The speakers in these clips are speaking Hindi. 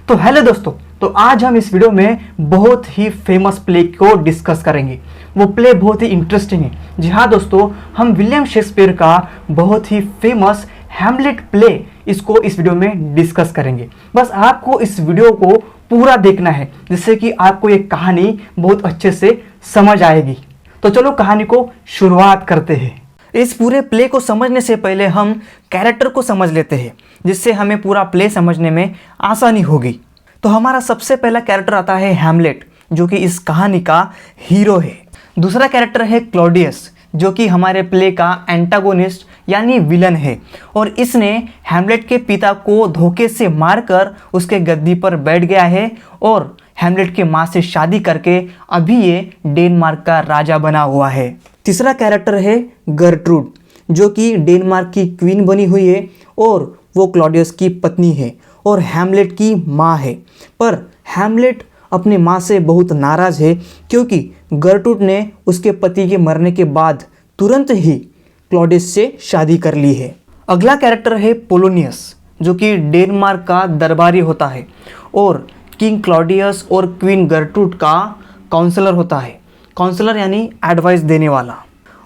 तो हेलो दोस्तों, तो आज हम इस वीडियो में बहुत ही फेमस प्ले को डिस्कस करेंगे। वो प्ले बहुत ही इंटरेस्टिंग है। जी हाँ दोस्तों, हम विलियम शेक्सपियर का बहुत ही फेमस हैमलेट प्ले इसको इस वीडियो में डिस्कस करेंगे। बस आपको इस वीडियो को पूरा देखना है जिससे कि आपको ये कहानी बहुत अच्छे से समझ आएगी। तो चलो कहानी को शुरुआत करते हैं। इस पूरे प्ले को समझने से पहले हम कैरेक्टर को समझ लेते हैं जिससे हमें पूरा प्ले समझने में आसानी होगी। तो हमारा सबसे पहला कैरेक्टर आता है हैमलेट, जो कि इस कहानी का हीरो है। दूसरा कैरेक्टर है क्लॉडियस, जो कि हमारे प्ले का एंटागोनिस्ट यानी विलन है, और इसने हैमलेट के पिता को धोखे से मारकर उसके गद्दी पर बैठ गया है और हैमलेट के माँ से शादी करके अभी ये डेनमार्क का राजा बना हुआ है। तीसरा कैरेक्टर है गर्ट्रूड, जो कि डेनमार्क की क्वीन बनी हुई है और वो क्लॉडियस की पत्नी है और हैमलेट की माँ है। पर हैमलेट अपने माँ से बहुत नाराज़ है क्योंकि गर्ट्रूड ने उसके पति के मरने के बाद तुरंत ही क्लॉडियस से शादी कर ली है। अगला कैरेक्टर है पोलोनियस, जो कि डेनमार्क का दरबारी होता है और किंग क्लॉडियस और क्वीन गर्ट्रूड का काउंसलर होता है। काउंसलर यानी एडवाइस देने वाला।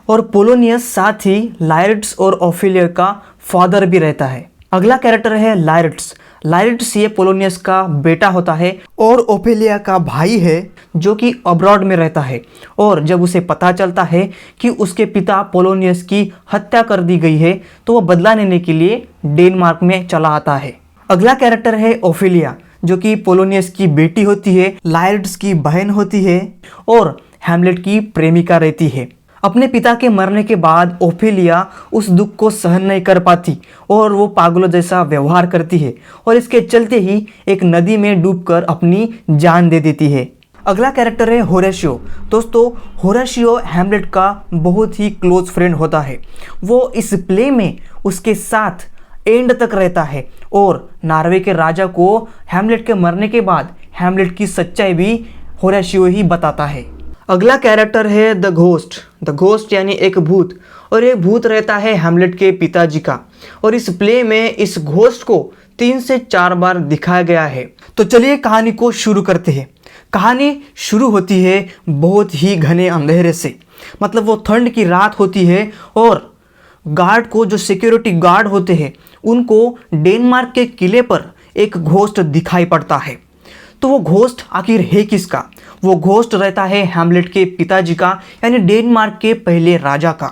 और पोलोनियस साथ ही लायरिट्स और ओफेलिया का फादर भी रहता है। अगला कैरेक्टर है लायरिट्स। लायरिट्स ये पोलोनियस का बेटा होता है और ओफेलिया का भाई है, जो कि अब्रॉड में रहता है। और जब उसे पता चलता है कि उसके पिता पोलोनियस की हत्या कर दी गई है तो वो बदला लेने के लिए डेनमार्क में चला आता है। अगला कैरेक्टर है ओफेलिया, जो कि पोलोनियस की बेटी होती है, लायरिट्स की बहन होती है और हैमलेट की प्रेमिका रहती है। अपने पिता के मरने के बाद ओफेलिया उस दुख को सहन नहीं कर पाती और वो पागलों जैसा व्यवहार करती है और इसके चलते ही एक नदी में डूबकर अपनी जान दे देती है। अगला कैरेक्टर है होरेशियो। दोस्तों, होरेशियो हैमलेट का बहुत ही क्लोज फ्रेंड होता है। वो इस प्ले में उसके साथ एंड तक रहता है और नॉर्वे के राजा को हैमलेट के मरने के बाद हैमलेट की सच्चाई भी होरेशियो ही बताता है। अगला कैरेक्टर है द घोस्ट। द घोस्ट यानी एक भूत, और ये भूत रहता है हैमलेट के पिताजी का। और इस प्ले में इस घोस्ट को 3 से 4 बार दिखाया गया है। तो चलिए कहानी को शुरू करते हैं। कहानी शुरू होती है बहुत ही घने अंधेरे से। मतलब वो ठंड की रात होती है और गार्ड को, जो सिक्योरिटी गार्ड होते हैं, उनको डेनमार्क के किले पर एक घोस्ट दिखाई पड़ता है। तो वो घोस्ट आखिर है किसका? वो घोस्ट रहता है हैमलेट के पिताजी का, यानी डेनमार्क के पहले राजा का।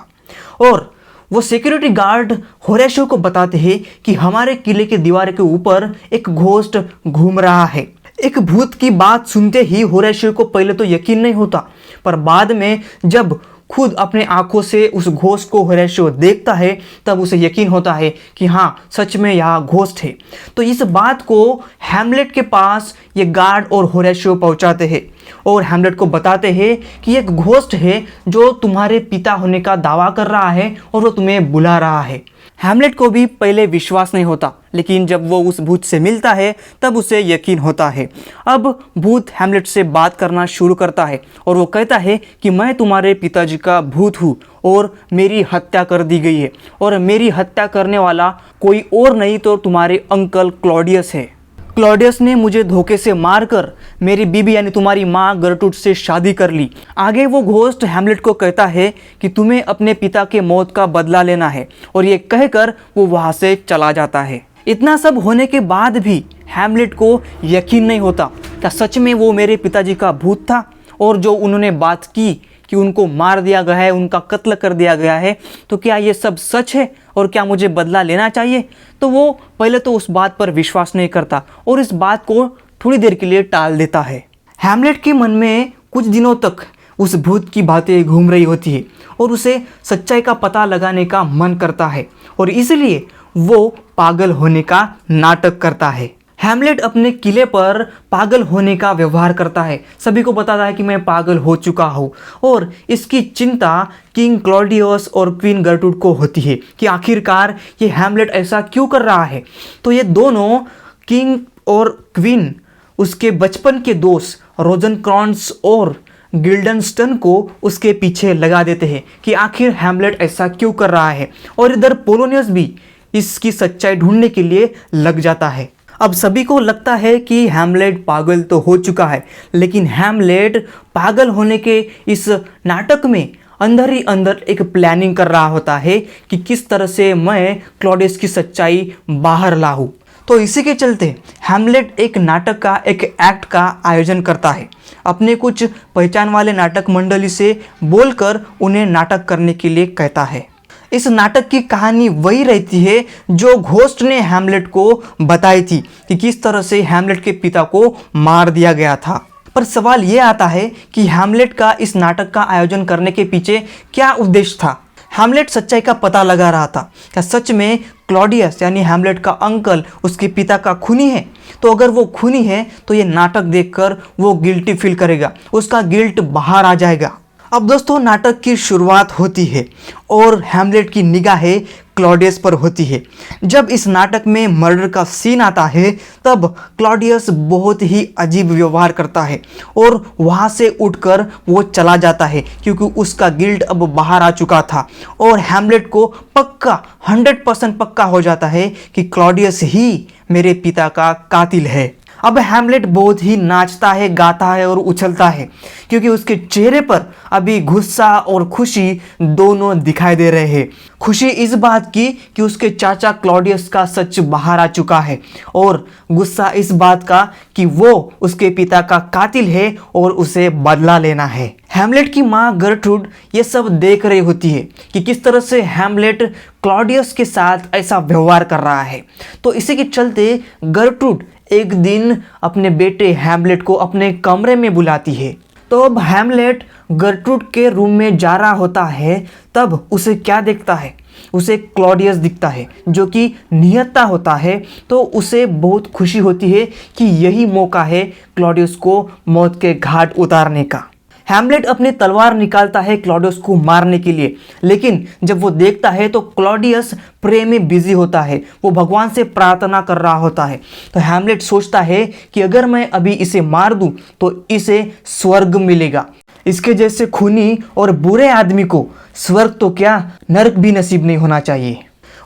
और वो सिक्योरिटी गार्ड होरेशियो को बताते हैं कि हमारे किले की दीवार के ऊपर एक घोस्ट घूम रहा है। एक भूत की बात सुनते ही होरेशियो को पहले तो यकीन नहीं होता, पर बाद में जब खुद अपने आंखों से उस घोस्ट को होरेशियो देखता है तब उसे यकीन होता है कि हाँ, सच में यहाँ घोस्ट है। तो इस बात को हैमलेट के पास ये गार्ड और होरेशियो पहुँचाते हैं और हैमलेट को बताते हैं कि एक घोस्ट है जो तुम्हारे पिता होने का दावा कर रहा है और वो तुम्हें बुला रहा है। हैमलेट को भी पहले विश्वास नहीं होता, लेकिन जब वो उस भूत से मिलता है तब उसे यकीन होता है। अब भूत हैमलेट से बात करना शुरू करता है और वो कहता है कि मैं तुम्हारे पिताजी का भूत हूँ और मेरी हत्या कर दी गई है, और मेरी हत्या करने वाला कोई और नहीं तो तुम्हारे अंकल क्लॉडियस है। क्लॉडियस ने मुझे धोखे से मारकर मेरी बीबी यानी तुम्हारी माँ गर्ट्रूड से शादी कर ली। आगे वो घोस्ट हैमलेट को कहता है कि तुम्हें अपने पिता के मौत का बदला लेना है, और ये कहकर वो वहाँ से चला जाता है। इतना सब होने के बाद भी हैमलेट को यकीन नहीं होता, क्या सच में वो मेरे पिताजी का भूत था? और जो उन्होंने बात की कि उनको मार दिया गया है, उनका कत्ल कर दिया गया है, तो क्या ये सब सच है और क्या मुझे बदला लेना चाहिए? तो वो पहले तो उस बात पर विश्वास नहीं करता और इस बात को थोड़ी देर के लिए टाल देता है। हैमलेट के मन में कुछ दिनों तक उस भूत की बातें घूम रही होती है और उसे सच्चाई का पता लगाने का मन करता है और इसलिए वो पागल होने का नाटक करता है। हैमलेट अपने किले पर पागल होने का व्यवहार करता है, सभी को बताता है कि मैं पागल हो चुका हूँ, और इसकी चिंता किंग क्लॉडियस और क्वीन गर्ट्रूड को होती है कि आखिरकार ये हैमलेट ऐसा क्यों कर रहा है। तो ये दोनों, किंग और क्वीन, उसके बचपन के दोस्त रोजनक्रॉन्स और गिल्डनस्टन को उसके पीछे लगा देते हैं कि आखिर हैमलेट ऐसा क्यों कर रहा है, और इधर पोलोनियस भी इसकी सच्चाई ढूंढने के लिए लग जाता है। अब सभी को लगता है कि हैमलेट पागल तो हो चुका है, लेकिन हैमलेट पागल होने के इस नाटक में अंदर ही अंदर एक प्लानिंग कर रहा होता है कि किस तरह से मैं क्लॉडियस की सच्चाई बाहर लाऊं। तो इसी के चलते हैमलेट एक नाटक का, एक एक्ट का आयोजन करता है। अपने कुछ पहचान वाले नाटक मंडली से बोलकर उन्हें नाटक करने के लिए कहता है। इस नाटक की कहानी वही रहती है जो घोस्ट ने हैमलेट को बताई थी कि किस तरह से हैमलेट के पिता को मार दिया गया था। पर सवाल ये आता है कि हैमलेट का इस नाटक का आयोजन करने के पीछे क्या उद्देश्य था। हैमलेट सच्चाई का पता लगा रहा था। क्या सच में क्लॉडियस यानी हैमलेट का अंकल उसके पिता का खूनी है? तो अगर वो खूनी है तो ये नाटक देखकर वो गिल्टी फील करेगा, उसका गिल्ट बाहर आ जाएगा। अब दोस्तों नाटक की शुरुआत होती है और हैमलेट की निगाहें क्लॉडियस पर होती है। जब इस नाटक में मर्डर का सीन आता है तब क्लॉडियस बहुत ही अजीब व्यवहार करता है और वहाँ से उठकर वो चला जाता है क्योंकि उसका गिल्ट अब बाहर आ चुका था और हैमलेट को पक्का 100% पक्का हो जाता है कि क्लॉडियस ही मेरे पिता का कातिल है। अब हैमलेट बहुत ही नाचता है, गाता है और उछलता है क्योंकि उसके चेहरे पर अभी गुस्सा और खुशी दोनों दिखाई दे रहे हैं। खुशी इस बात की कि उसके चाचा क्लॉडियस का सच बाहर आ चुका है और गुस्सा इस बात का कि वो उसके पिता का कातिल है और उसे बदला लेना है। हैमलेट की माँ गर्ट्रूड ये सब देख रही होती है कि किस तरह से हैमलेट क्लॉडियस के साथ ऐसा व्यवहार कर रहा है। तो इसी के चलते गर्ट्रूड एक दिन अपने बेटे हैमलेट को अपने कमरे में बुलाती है। तो अब हैमलेट गर्ट्रूड के रूम में जा रहा होता है तब उसे क्या दिखता है? उसे क्लॉडियस दिखता है जो कि निहत्था होता है। तो उसे बहुत खुशी होती है कि यही मौका है क्लॉडियस को मौत के घाट उतारने का। हैमलेट अपनी तलवार निकालता है क्लॉडियस को मारने के लिए, लेकिन जब वो देखता है तो क्लॉडियस प्रे में बिजी होता है, वो भगवान से प्रार्थना कर रहा होता है। तो हैमलेट सोचता है कि अगर मैं अभी इसे मार दूं तो इसे स्वर्ग मिलेगा। इसके जैसे खूनी और बुरे आदमी को स्वर्ग तो क्या नरक भी नसीब नहीं होना चाहिए।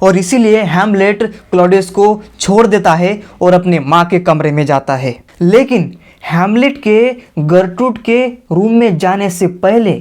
और इसीलिए हैमलेट क्लॉडियस को छोड़ देता है और अपने माँ के कमरे में जाता है। लेकिन हैमलेट के गर्ट्रूड के रूम में जाने से पहले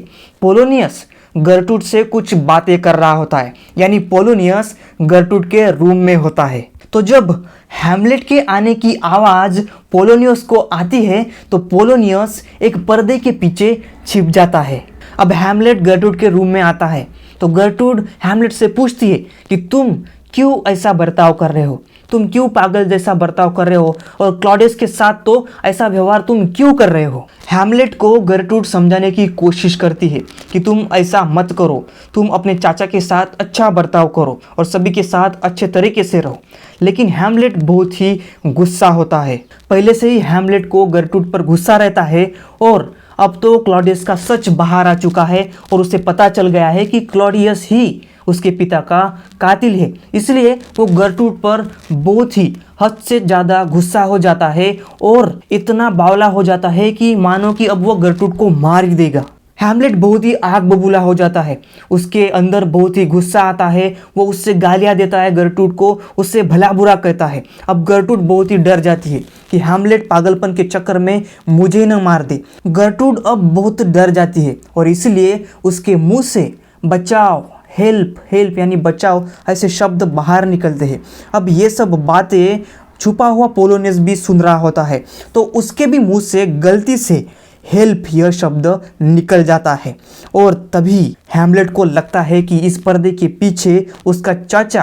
पोलोनियस गर्ट्रूड से कुछ बातें कर रहा होता है, यानी पोलोनियस गर्ट्रूड के रूम में होता है। तो जब हैमलेट के आने की आवाज़ पोलोनियस को आती है तो पोलोनियस एक पर्दे के पीछे छिप जाता है। अब हैमलेट गर्ट्रूड के रूम में आता है तो गर्ट्रूड हैमलेट से पूछती है कि तुम क्यों ऐसा बर्ताव कर रहे हो, तुम क्यों पागल जैसा बर्ताव कर रहे हो और क्लॉडियस के साथ तो ऐसा व्यवहार तुम क्यों कर रहे हो। हैमलेट को गर्ट्रूड समझाने की कोशिश करती है कि तुम ऐसा मत करो, तुम अपने चाचा के साथ अच्छा बर्ताव करो और सभी के साथ अच्छे तरीके से रहो। लेकिन हैमलेट बहुत ही गुस्सा होता है। पहले से ही हैमलेट को गर्ट्रूड पर गुस्सा रहता है और अब तो क्लॉडियस का सच बाहर आ चुका है और उसे पता चल गया है कि क्लॉडियस ही उसके पिता का कातिल है। इसलिए वो गर्ट्रूड पर बहुत ही हद से ज़्यादा गुस्सा हो जाता है और इतना बावला हो जाता है कि मानो कि अब वो गर्ट्रूड को मार ही देगा। हैमलेट बहुत ही आग बबूला हो जाता है, उसके अंदर बहुत ही गुस्सा आता है। वो उससे गालियाँ देता है गर्ट्रूड को, उससे भला बुरा कहता है। अब गर्ट्रूड बहुत ही डर जाती है कि हैमलेट पागलपन के चक्कर में मुझे न मार दे। गर्ट्रूड अब बहुत डर जाती है और इसलिए उसके मुंह से बचाओ, हेल्प हेल्प यानी बचाओ ऐसे शब्द बाहर निकलते हैं। अब ये सब बातें छुपा हुआ पोलोनियस भी सुन रहा होता है तो उसके भी मुंह से गलती से हेल्प यह शब्द निकल जाता है और तभी हैमलेट को लगता है कि इस पर्दे के पीछे उसका चाचा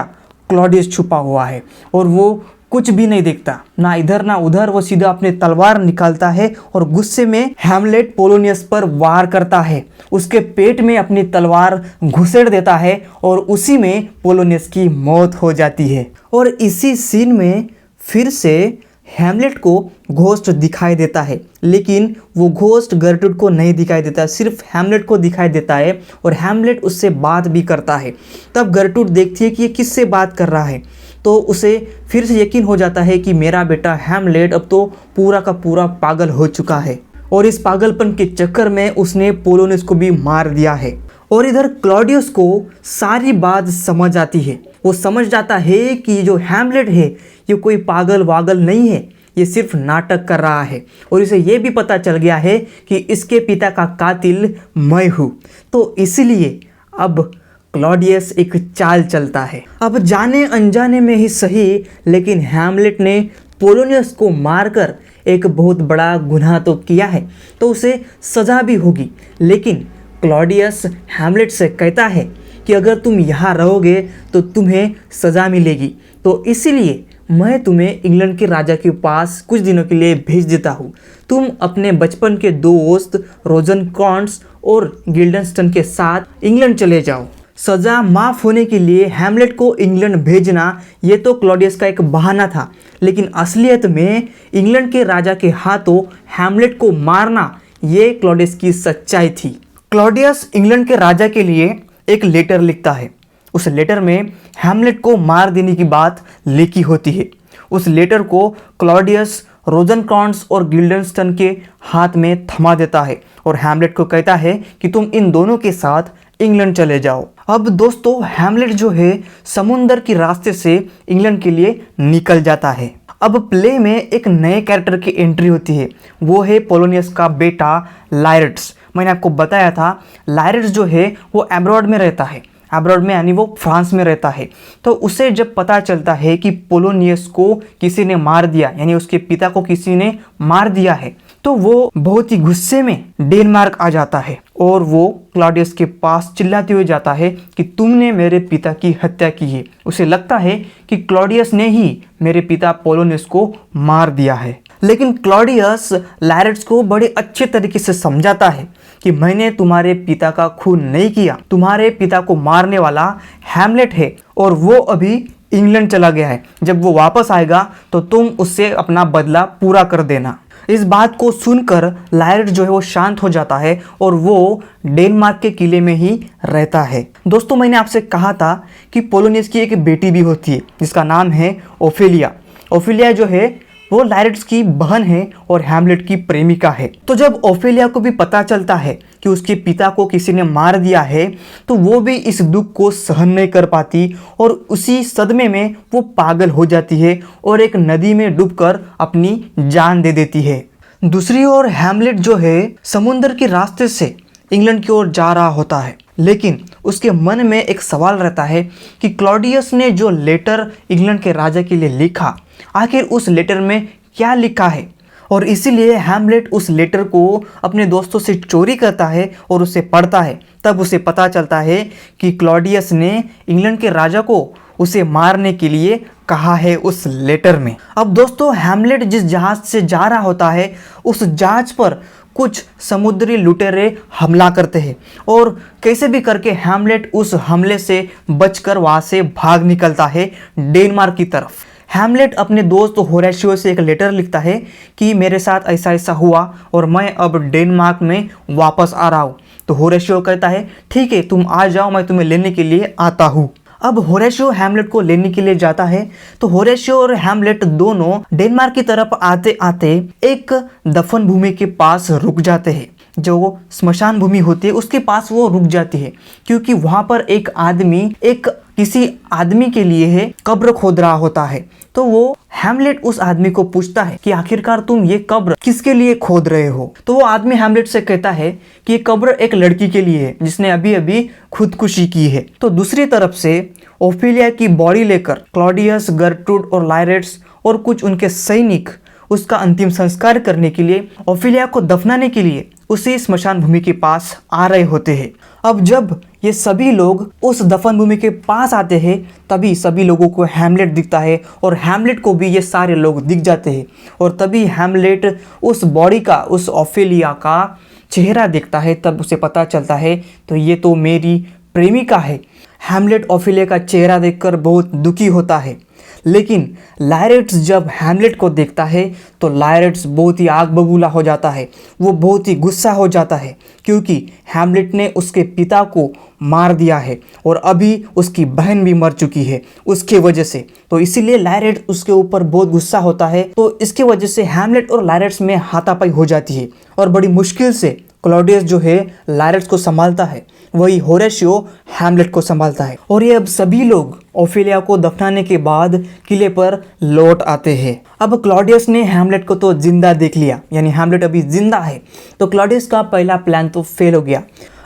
क्लॉडियस छुपा हुआ है और वो कुछ भी नहीं देखता, ना इधर ना उधर। वो सीधा अपने तलवार निकालता है और गुस्से में हैमलेट पोलोनियस पर वार करता है, उसके पेट में अपनी तलवार घुसेड़ देता है और उसी में पोलोनियस की मौत हो जाती है। और इसी सीन में फिर से हैमलेट को घोस्ट दिखाई देता है, लेकिन वो घोस्ट गर्ट्रूड को नहीं दिखाई देता, सिर्फ हैमलेट को दिखाई देता है और हैमलेट उससे बात भी करता है। तब गर्ट्रूड देखती है कि ये किससे बात कर रहा है तो उसे फिर से यकीन हो जाता है कि मेरा बेटा हैमलेट अब तो पूरा का पूरा पागल हो चुका है और इस पागलपन के चक्कर में उसने पोलोनियस को भी मार दिया है। और इधर क्लॉडियस को सारी बात समझ आती है वो समझ जाता है कि जो हैमलेट है ये कोई पागल वागल नहीं है, ये सिर्फ नाटक कर रहा है। और इसे ये भी पता चल गया है कि इसके पिता का कातिल मैं हूँ। तो इसलिए अब क्लॉडियस एक चाल चलता है। अब जाने अनजाने में ही सही, लेकिन हैमलेट ने पोलोनियस को मारकर एक बहुत बड़ा गुनाह तो किया है, तो उसे सज़ा भी होगी। लेकिन क्लॉडियस हैमलेट से कहता है कि अगर तुम यहाँ रहोगे तो तुम्हें सज़ा मिलेगी, तो इसीलिए मैं तुम्हें इंग्लैंड के राजा के पास कुछ दिनों के लिए भेज देता हूँ। तुम अपने बचपन के दोस्त रोजनक्रॉन्स और गिल्डनस्टन के साथ इंग्लैंड चले जाओ। सज़ा माफ़ होने के लिए हैमलेट को इंग्लैंड भेजना ये तो क्लॉडियस का एक बहाना था, लेकिन असलियत में इंग्लैंड के राजा के हाथों हैमलेट को मारना ये क्लॉडियस की सच्चाई थी। क्लॉडियस इंग्लैंड के राजा के लिए एक लेटर लिखता है। उस लेटर में हैमलेट को मार देने की बात लिखी होती है। उस लेटर को क्लॉडियस रोजनक्रॉन्स और गिल्डनस्टन के हाथ में थमा देता है और हैमलेट को कहता है कि तुम इन दोनों के साथ इंग्लैंड चले जाओ। अब दोस्तों हैमलेट जो है समुंदर के रास्ते से इंग्लैंड के लिए निकल जाता है। अब प्ले में एक नए कैरेक्टर की एंट्री होती है, वो है पोलोनियस का बेटा लायरट्स। मैंने आपको बताया था लायरट्स जो है वो एब्रॉड में रहता है, एब्रॉड में यानी वो फ्रांस में रहता है। तो उसे जब पता चलता है कि पोलोनियस को किसी ने मार दिया, यानी उसके पिता को किसी ने मार दिया है, तो वो बहुत ही गुस्से में डेनमार्क आ जाता है और वो क्लॉडियस के पास चिल्लाते हुए जाता है कि तुमने मेरे पिता की हत्या की है। उसे लगता है कि क्लॉडियस ने ही मेरे पिता पोलोनियस को मार दिया है। लेकिन क्लॉडियस लायरट्स को बड़े अच्छे तरीके से समझाता है कि मैंने तुम्हारे पिता का खून नहीं किया, तुम्हारे पिता को मारने वाला हैमलेट है और वो अभी इंग्लैंड चला गया है। जब वो वापस आएगा तो तुम उससे अपना बदला पूरा कर देना। इस बात को सुनकर लायरट जो है वो शांत हो जाता है और वो डेनमार्क के किले में ही रहता है। दोस्तों मैंने आपसे कहा था कि पोलोनियस की एक बेटी भी होती है जिसका नाम है ओफेलिया। ओफेलिया जो है वो लायरट्स की बहन है और हैमलेट की प्रेमिका है। तो जब ओफेलिया को भी पता चलता है कि उसके पिता को किसी ने मार दिया है, तो वो भी इस दुख को सहन नहीं कर पाती और उसी सदमे में वो पागल हो जाती है और एक नदी में डूबकर अपनी जान दे देती है। दूसरी ओर हैमलेट जो है समुद्र के रास्ते से इंग्लैंड की ओर जा रहा होता है, लेकिन उसके मन में एक सवाल रहता है कि क्लॉडियस ने जो लेटर इंग्लैंड के राजा के लिए लिखा, आखिर उस लेटर में क्या लिखा है। और इसीलिए हैमलेट उस लेटर को अपने दोस्तों से चोरी करता है और उसे पढ़ता है। तब उसे पता चलता है कि क्लॉडियस ने इंग्लैंड के राजा को उसे मारने के लिए कहा है उस लेटर में। अब दोस्तों हैमलेट जिस जहाज से जा रहा होता है उस जहाज पर कुछ समुद्री लुटेरे हमला करते हैं और कैसे भी करके हैमलेट उस हमले से बचकर वहाँ से भाग निकलता है डेनमार्क की तरफ। हैमलेट अपने दोस्त होरेशियो से एक लेटर लिखता है कि मेरे साथ ऐसा ऐसा हुआ और मैं अब डेनमार्क में वापस आ रहा हूँ। तो होरेशियो कहता है ठीक है तुम आ जाओ, मैं तुम्हें लेने के लिए आता हूँ। अब होरेशियो हैमलेट को लेने के लिए जाता है तो होरेशियो और हैमलेट दोनों डेनमार्क की तरफ आते आते एक दफन भूमि के पास रुक जाते हैं। जो स्मशान भूमि होती है उसके पास वो रुक जाती है क्योंकि वहाँ पर एक आदमी किसी आदमी के लिए है कब्र खोद रहा होता है। तो वो हैमलेट उस आदमी को पूछता है कि आखिरकार तुम ये कब्र किसके लिए खोद रहे हो। तो वो आदमी हैमलेट से कहता है कि ये कब्र एक लड़की के लिए है जिसने अभी अभी खुदकुशी की है। तो दूसरी तरफ से ओफेलिया की बॉडी लेकर क्लॉडियस, गर्ट्रूड और लायरट्स और कुछ उनके सैनिक उसका अंतिम संस्कार करने के लिए, ओफेलिया को दफनाने के लिए उसी स्मशान भूमि के पास आ रहे होते हैं। अब जब ये सभी लोग उस दफन भूमि के पास आते हैं तभी सभी लोगों को हैमलेट दिखता है और हैमलेट को भी ये सारे लोग दिख जाते हैं और तभी हैमलेट उस बॉडी का, उस ओफेलिया का चेहरा देखता है। तब उसे पता चलता है तो ये तो मेरी प्रेमिका है। हैमलेट ओफेलिया का चेहरा देखकर बहुत दुखी होता है, लेकिन लायरट्स जब हैमलेट को देखता है तो लायरट्स बहुत ही आग बबूला हो जाता है। वो बहुत ही गुस्सा हो जाता है क्योंकि हैमलेट ने उसके पिता को मार दिया है और अभी उसकी बहन भी मर चुकी है उसके वजह से। तो इसीलिए लायरट्स उसके ऊपर बहुत गुस्सा होता है। तो इसके वजह से हैमलेट और लायरट्स में हाथापाई हो जाती है और बड़ी मुश्किल से क्लॉडियस जो है लायरट्स को संभालता है, वही होरेशियो हैमलेट को संभालता है। और ये अब सभी लोग ओफेलिया को दफनाने के बाद किले पर लौट आते हैं। अब क्लॉडियस ने हैमलेट को तो जिंदा देख लिया, यानी हैमलेट अभी जिंदा है, तो क्लॉडियस का पहला प्लान तो फेल हो गया।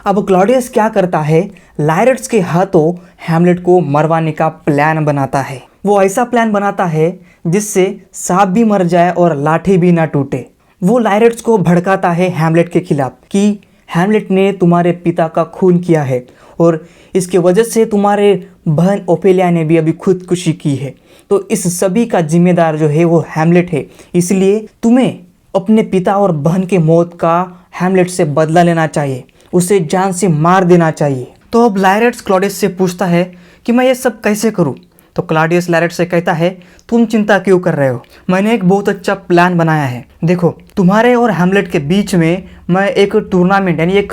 अब क्लॉडियस क्या करता है, लायरट्स के हाथों हैमलेट को मरवाने का प्लान बनाता है। वो ऐसा प्लान बनाता है जिससे सांप भी मर जाए और लाठी भी ना टूटे। वो लायरट्स को भड़काता है हैमलेट के खिलाफ कि हैमलेट ने तुम्हारे पिता का खून किया है और इसके वजह से तुम्हारे बहन ओफेलिया ने भी अभी खुदकुशी की है, तो इस सभी का जिम्मेदार जो है वो हैमलेट है, इसलिए तुम्हें अपने पिता और बहन के मौत का हैमलेट से बदला लेना चाहिए, उसे जान से मार देना चाहिए। तो अब लायरट्स क्लॉडियस से पूछता है कि मैं ये सब कैसे करूं? तो क्लॉडियस लायरट्स से कहता है, तुम चिंता क्यों कर रहे हो, मैंने एक बहुत अच्छा प्लान बनाया है। देखो, तुम्हारे और हैमलेट के बीच में मैं एक टूर्नामेंट यानी एक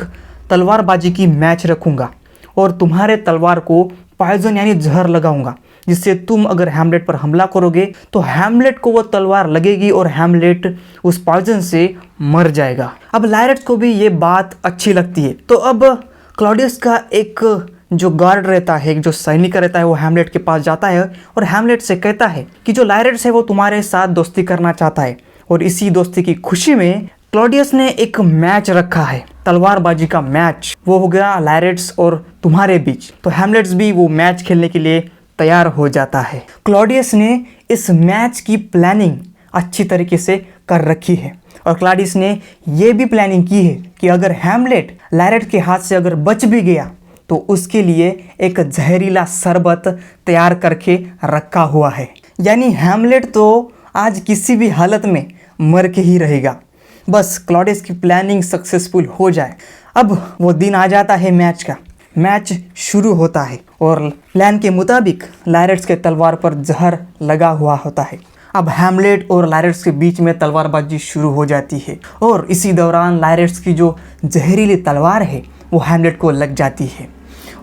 तलवारबाजी की मैच रखूंगा और तुम्हारे तलवार को पॉइजन यानी जहर लगाऊंगा, जिससे तुम अगर हैमलेट पर हमला करोगे तो हैमलेट को वो तलवार लगेगी और हैमलेट उस पॉइजन से मर जाएगा। अब लायरट्स को भी ये बात अच्छी लगती है, तो अब क्लॉडियस का एक जो गार्ड रहता है, एक जो सैनिक रहता है, वो हैमलेट के पास जाता है और हैमलेट से कहता है कि जो लायरट्स है वो तुम्हारे साथ दोस्ती करना चाहता है, और इसी दोस्ती की खुशी में क्लॉडियस ने एक मैच रखा है, तलवारबाजी का मैच। वो हो गया लायरट्स और तुम्हारे बीच। तो हैमलेट्स भी वो मैच खेलने के लिए तैयार हो जाता है। क्लॉडियस ने इस मैच की प्लानिंग अच्छी तरीके से कर रखी है और क्लॉडियस ने ये भी प्लानिंग की है कि अगर हैमलेट लायरट के हाथ से अगर बच भी गया तो उसके लिए एक जहरीला शरबत तैयार करके रखा हुआ है, यानी हैमलेट तो आज किसी भी हालत में मर के ही रहेगा, बस क्लॉडियस की प्लानिंग सक्सेसफुल हो जाए। अब वो दिन आ जाता है मैच का, मैच शुरू होता है और प्लान के मुताबिक लायरट्स के तलवार पर जहर लगा हुआ होता है। अब हैमलेट और लायरट्स के बीच में तलवारबाजी शुरू हो जाती है और इसी दौरान लायरट्स की जो जहरीली तलवार है वो हैमलेट को लग जाती है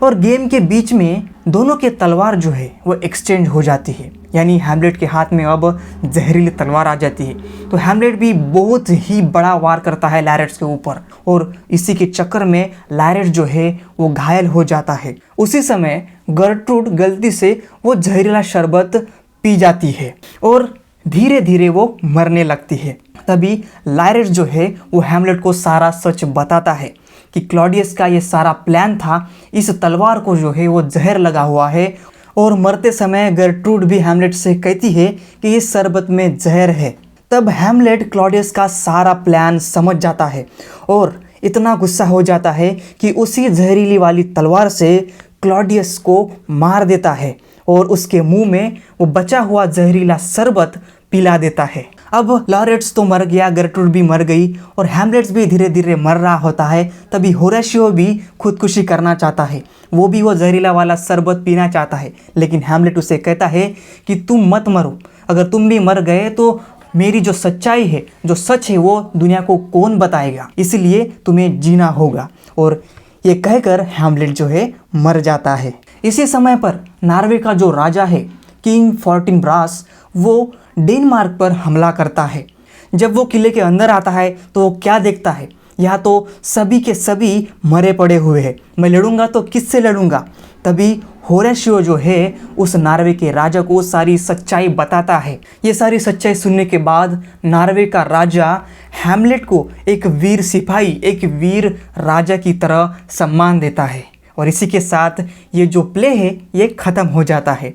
और गेम के बीच में दोनों के तलवार जो है वो एक्सचेंज हो जाती है, यानी हैमलेट के हाथ में अब जहरीली तलवार आ जाती है। तो हैमलेट भी बहुत ही बड़ा वार करता है लायरट्स के ऊपर और इसी के चक्कर में लायरट्स जो है वो घायल हो जाता है। उसी समय गर्ट्रूड गलती से वो जहरीला शरबत पी जाती है और धीरे धीरे वो मरने लगती है। तभी लायरट्स जो है वो हैमलेट को सारा सच बताता है कि क्लॉडियस का ये सारा प्लान था, इस तलवार को जो है वो जहर लगा हुआ है और मरते समय गर्ट्रूड भी हैमलेट से कहती है कि इस शरबत में जहर है। तब हैमलेट क्लॉडियस का सारा प्लान समझ जाता है और इतना गुस्सा हो जाता है कि उसी जहरीली वाली तलवार से क्लॉडियस को मार देता है और उसके मुंह में वो बचा हुआ जहरीला शरबत पिला देता है। अब लायरट्स तो मर गया, गर्ट्रूड भी मर गई और हैमलेट्स भी धीरे धीरे मर रहा होता है। तभी होरेशियो भी खुदकुशी करना चाहता है, वो भी वो जहरीला वाला शरबत पीना चाहता है, लेकिन हैमलेट उसे कहता है कि तुम मत मरो, अगर तुम भी मर गए तो मेरी जो सच्चाई है, जो सच है, वो दुनिया को कौन बताएगा, इसलिए तुम्हें जीना होगा। और ये कहकर हैमलेट जो है मर जाता है। इसी समय पर नॉर्वे का जो राजा है किंग फोर्टिनब्रास, वो डेनमार्क पर हमला करता है। जब वो किले के अंदर आता है तो वो क्या देखता है, यहाँ तो सभी के सभी मरे पड़े हुए हैं, मैं लड़ूंगा तो किससे लड़ूंगा। तभी होरेशियो जो है उस नॉर्वे के राजा को सारी सच्चाई बताता है। ये सारी सच्चाई सुनने के बाद नॉर्वे का राजा हैमलेट को एक वीर सिपाही, एक वीर राजा की तरह सम्मान देता है। और इसी के साथ ये जो प्ले है ये ख़त्म हो जाता है।